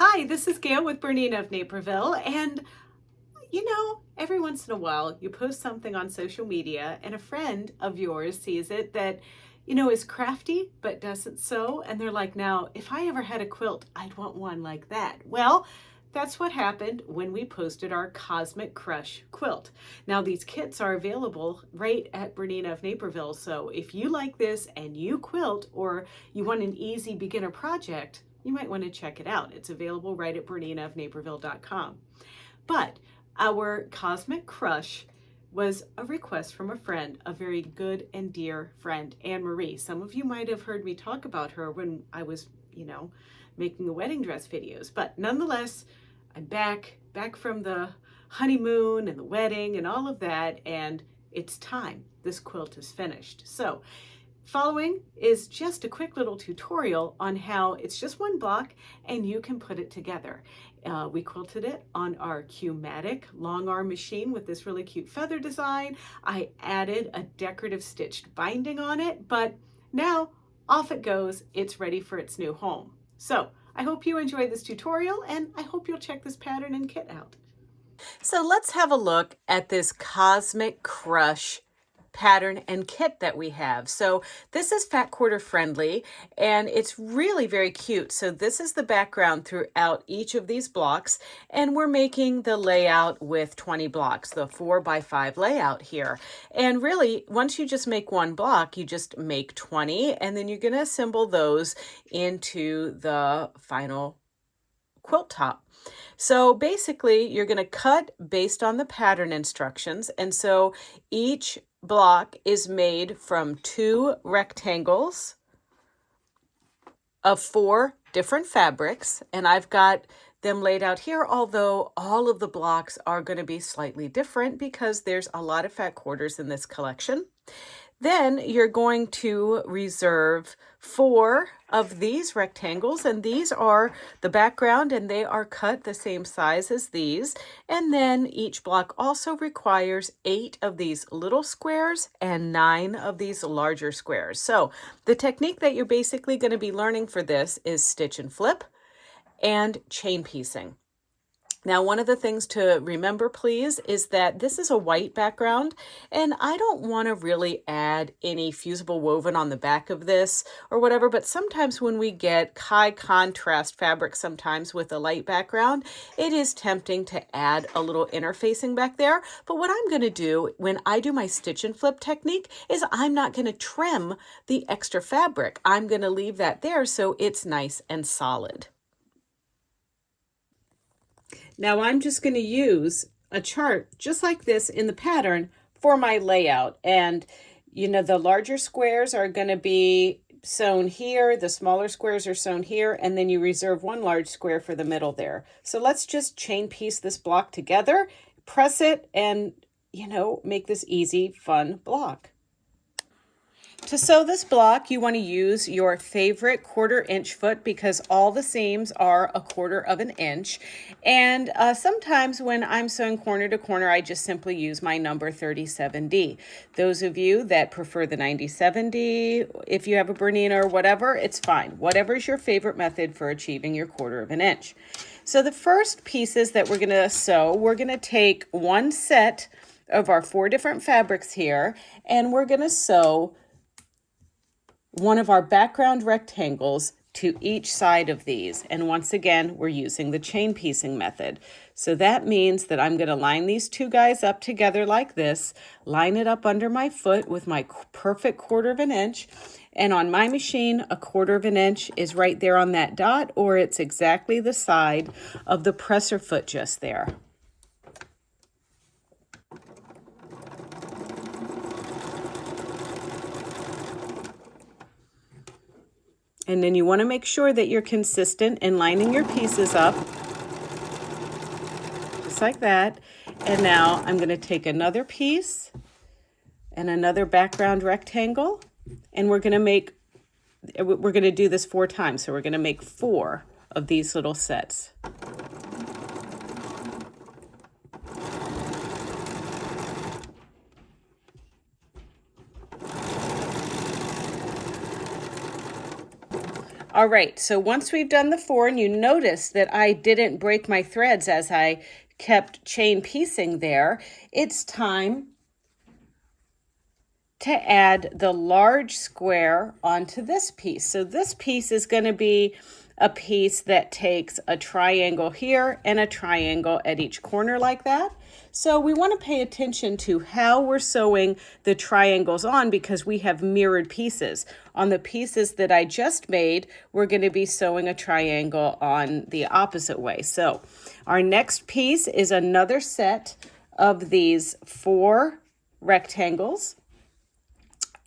Hi, this is Gail with BERNINA of Naperville, and every once in a while you post something on social media and a friend of yours sees it that, is crafty but doesn't sew, and they're like, now, if I ever had a quilt, I'd want one like that. Well, that's what happened when we posted our Cosmic Crush quilt. Now, these kits are available right at BERNINA of Naperville, so if you like this and you quilt or you want an easy beginner project, you might want to check it out. It's available right at BERNINAofNaperville.com. But our Cosmic Crush was a request from a friend, a very good and dear friend, Anne Marie. Some of you might have heard me talk about her when I was, making the wedding dress videos. But nonetheless, I'm back from the honeymoon and the wedding and all of that, and it's time. This quilt is finished. So following is just a quick little tutorial on how it's just one block and you can put it together. We quilted it on our Q-matic long arm machine with this really cute feather design. I added a decorative stitched binding on it, but now off it goes. It's ready for its new home. So I hope you enjoyed this tutorial, and I hope you'll check this pattern and kit out. So let's have a look at this Cosmic Crush pattern and kit that we have. So this is fat quarter friendly, and it's really very cute. So this is the background throughout each of these blocks, and we're making the layout with 20 blocks, the 4x5 layout here. And really, once you just make one block, you just make 20, and then you're going to assemble those into the final quilt top. So basically, you're going to cut based on the pattern instructions, and so each block is made from 2 rectangles of 4 different fabrics, and I've got them laid out here, although all of the blocks are going to be slightly different because there's a lot of fat quarters in this collection. Then you're going to reserve 4 of these rectangles, and these are the background, and they are cut the same size as these. And then each block also requires 8 of these little squares and 9 of these larger squares. So the technique that you're basically going to be learning for this is stitch and flip and chain piecing. Now, one of the things to remember, please, is that this is a white background, and I don't want to really add any fusible woven on the back of this or whatever, but sometimes when we get high contrast fabric, sometimes with a light background, it is tempting to add a little interfacing back there. But what I'm going to do when I do my stitch and flip technique is I'm not going to trim the extra fabric. I'm going to leave that there so it's nice and solid. Now I'm just going to use a chart just like this in the pattern for my layout. And, the larger squares are going to be sewn here. The smaller squares are sewn here. And then you reserve 1 large square for the middle there. So let's just chain piece this block together, press it, and, make this easy, fun block. To sew this block, you want to use your favorite 1/4 inch foot because all the seams are 1/4 inch. And sometimes when I'm sewing corner to corner, I just simply use my number 37D. Those of you that prefer the 97D, if you have a Bernina or whatever, it's fine. Whatever is your favorite method for achieving your 1/4 inch. So the first pieces that we're going to sew, we're going to take one set of our 4 different fabrics here, and we're going to sew one of our background rectangles to each side of these. And once again, we're using the chain piecing method. So that means that I'm going to line these 2 guys up together like this, line it up under my foot with my perfect 1/4 inch. And on my machine, a 1/4 inch is right there on that dot, or it's exactly the side of the presser foot just there. And then you want to make sure that you're consistent in lining your pieces up, just like that. And now I'm going to take another piece and another background rectangle, and we're going to do this 4 times. So we're going to make 4 of these little sets. All right, so once we've done the 4, and you notice that I didn't break my threads as I kept chain piecing there, it's time to add the large square onto this piece. So this piece is going to be a piece that takes a triangle here and a triangle at each corner like that. So we want to pay attention to how we're sewing the triangles on because we have mirrored pieces. On the pieces that I just made, we're going to be sewing a triangle on the opposite way. So our next piece is another set of these 4 rectangles.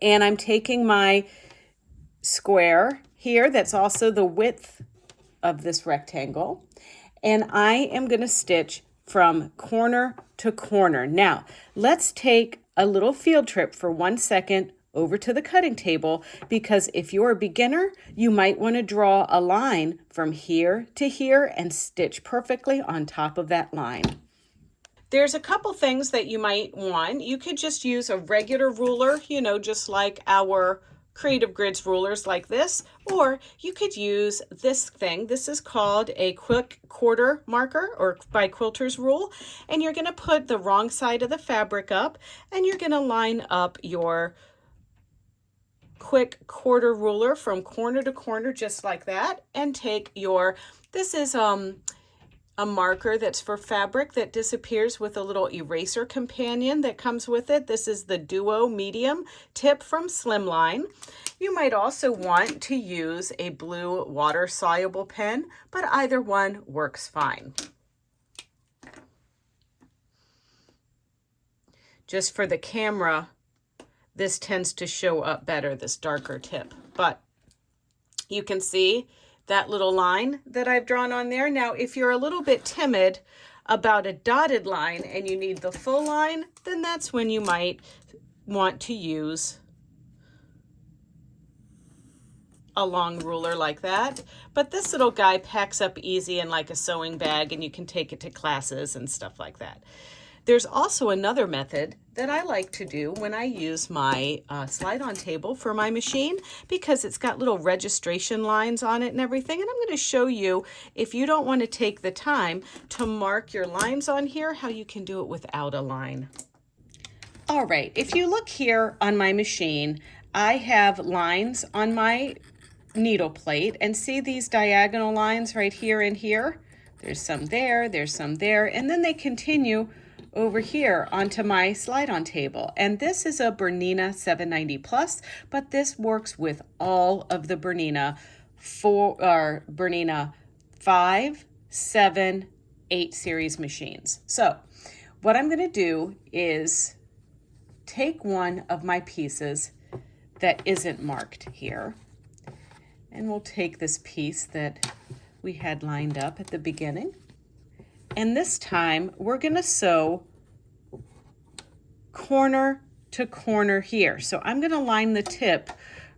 And I'm taking my square here, that's also the width of this rectangle, and I am going to stitch from corner to corner. Now, let's take a little field trip for 1 second over to the cutting table, because if you're a beginner, you might want to draw a line from here to here and stitch perfectly on top of that line. There's a couple things that you might want. You could just use a regular ruler, you know, just like our Creative Grids rulers like this, or you could use this thing. This is called a quick quarter marker, or by Quilter's rule, and you're going to put the wrong side of the fabric up, and you're going to line up your quick quarter ruler from corner to corner just like that, and take your, this is a marker that's for fabric that disappears with a little eraser companion that comes with it. This is the Duo Medium tip from Slimline. You might also want to use a blue water-soluble pen, but either one works fine. Just for the camera, this tends to show up better, this darker tip, but you can see that little line that I've drawn on there. Now, if you're a little bit timid about a dotted line and you need the full line, then that's when you might want to use a long ruler like that. But this little guy packs up easy in like a sewing bag, and you can take it to classes and stuff like that. There's also another method that I like to do when I use my slide-on table for my machine, because it's got little registration lines on it and everything. And I'm going to show you, if you don't want to take the time to mark your lines on here, how you can do it without a line. All right, if you look here on my machine, I have lines on my needle plate, and see these diagonal lines right here and here? There's some there, and then they continue over here onto my slide-on table. And this is a Bernina 790 Plus, but this works with all of the Bernina 5, 7, 8 series machines. So what I'm going to do is take one of my pieces that isn't marked here, and we'll take this piece that we had lined up at the beginning. And this time we're going to sew corner to corner here. So I'm going to line the tip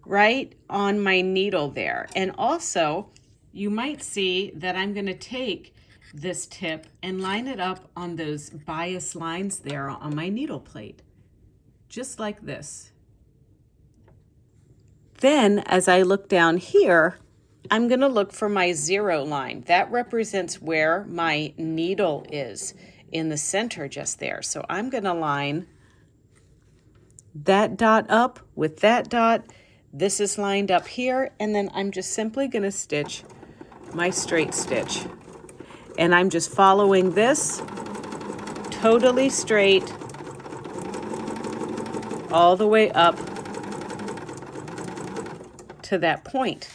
right on my needle there. And also you might see that I'm going to take this tip and line it up on those bias lines there on my needle plate, just like this. Then as I look down here, I'm going to look for my 0 line. That represents where my needle is in the center just there. So I'm going to line that dot up with that dot. This is lined up here, and then I'm just simply going to stitch my straight stitch. And I'm just following this totally straight all the way up to that point.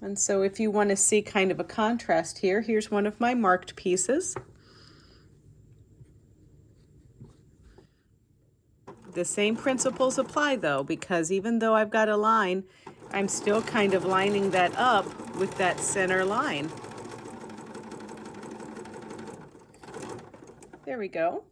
And so if you want to see kind of a contrast here, here's one of my marked pieces. The same principles apply though, because even though I've got a line, I'm still kind of lining that up with that center line. There we go.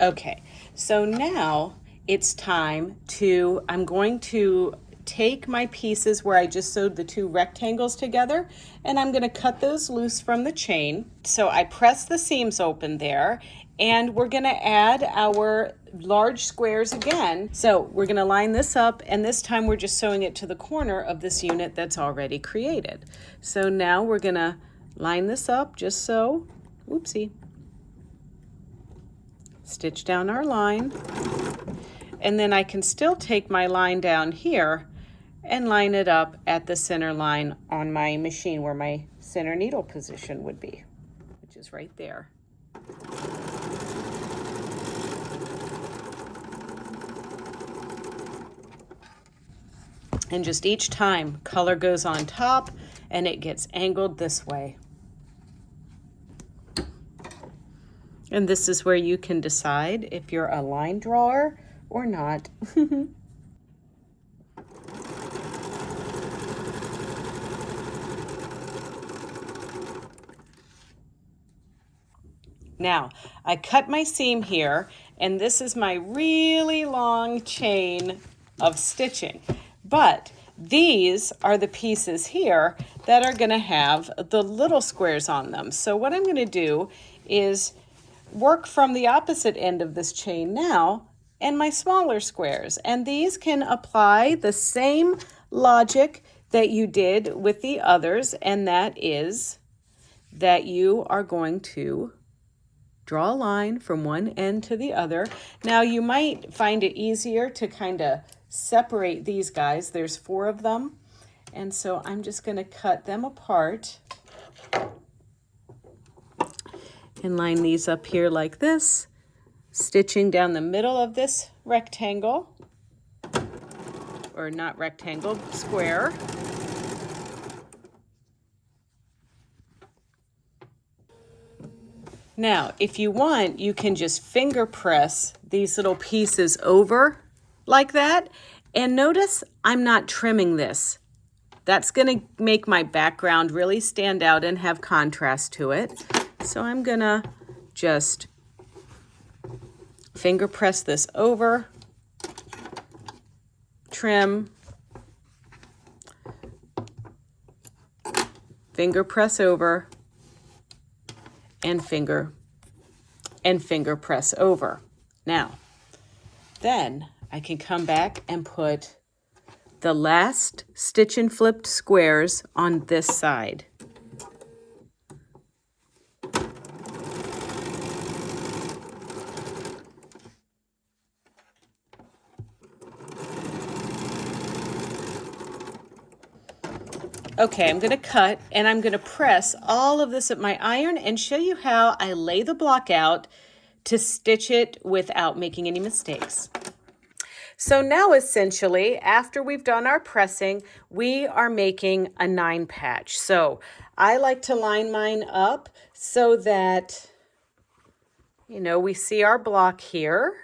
Okay, so now it's time to, I'm going to take my pieces where I just sewed the two rectangles together, and I'm going to cut those loose from the chain. So I press the seams open there, and we're going to add our large squares again. So we're going to line this up, and this time we're just sewing it to the corner of this unit that's already created. So now we're going to line this up just so, oopsie, stitch down our line, and then I can still take my line down here and line it up at the center line on my machine where my center needle position would be, which is right there. And just each time, color goes on top and it gets angled this way. And this is where you can decide if you're a line drawer or not. Now, I cut my seam here, and this is my really long chain of stitching. But these are the pieces here that are going to have the little squares on them. So what I'm going to do is work from the opposite end of this chain now and my smaller squares. And these can apply the same logic that you did with the others, and that is that you are going to draw a line from one end to the other. Now you might find it easier to kind of separate these guys. There's 4 of them. And so I'm just going to cut them apart and line these up here like this, stitching down the middle of this rectangle, or not rectangle, square. Now, if you want, you can just finger press these little pieces over like that. And notice I'm not trimming this. That's going to make my background really stand out and have contrast to it. So I'm going to just finger press this over, trim, finger press over, and finger press over. Now, then I can come back and put the last stitch and flipped squares on this side. Okay, I'm going to cut and I'm going to press all of this at my iron and show you how I lay the block out to stitch it without making any mistakes. So now essentially, after we've done our pressing, we are making a 9 patch. So I like to line mine up so that, you know, we see our block here.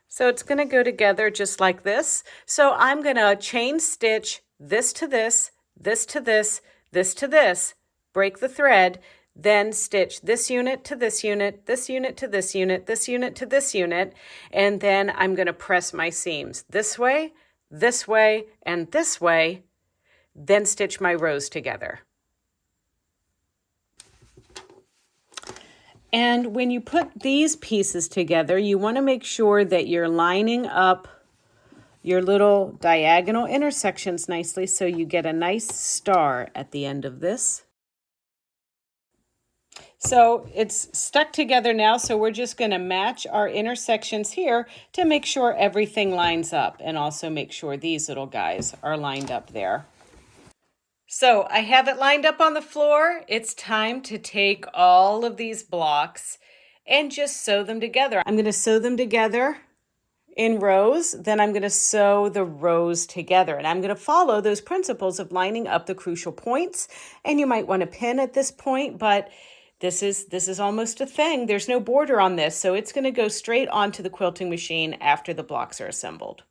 So it's going to go together just like this. So I'm going to chain stitch this to this, this to this, this to this, break the thread, then stitch this unit to this unit, this unit to this unit, this unit to this unit, and then I'm going to press my seams this way, and this way, then stitch my rows together. And when you put these pieces together, you want to make sure that you're lining up your little diagonal intersections nicely so you get a nice star at the end of this. So it's stuck together now, so we're just going to match our intersections here to make sure everything lines up, and also make sure these little guys are lined up there. So I have it lined up on the floor. It's time to take all of these blocks and just sew them together. I'm going to sew them together in rows, then I'm going to sew the rows together. And I'm going to follow those principles of lining up the crucial points. And you might want to pin at this point, but this is almost a thing. There's no border on this, so it's going to go straight onto the quilting machine after the blocks are assembled.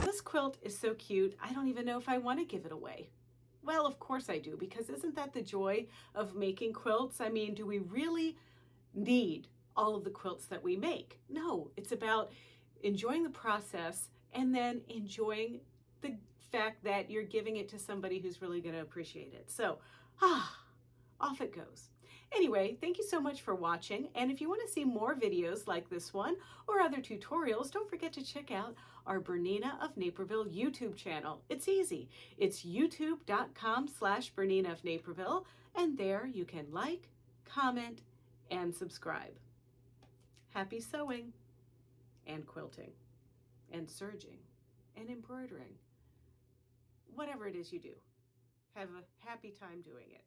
This quilt is so cute, I don't even know if I want to give it away. Well, of course I do, because isn't that the joy of making quilts? I mean, do we really need all of the quilts that we make? No, it's about enjoying the process and then enjoying the fact that you're giving it to somebody who's really going to appreciate it. So, off it goes. Anyway, thank you so much for watching. And if you want to see more videos like this one or other tutorials, don't forget to check out our Bernina of Naperville YouTube channel. It's easy. It's youtube.com/Bernina of Naperville. And there you can like, comment, and subscribe. Happy sewing and quilting and serging and embroidering. Whatever it is you do, have a happy time doing it.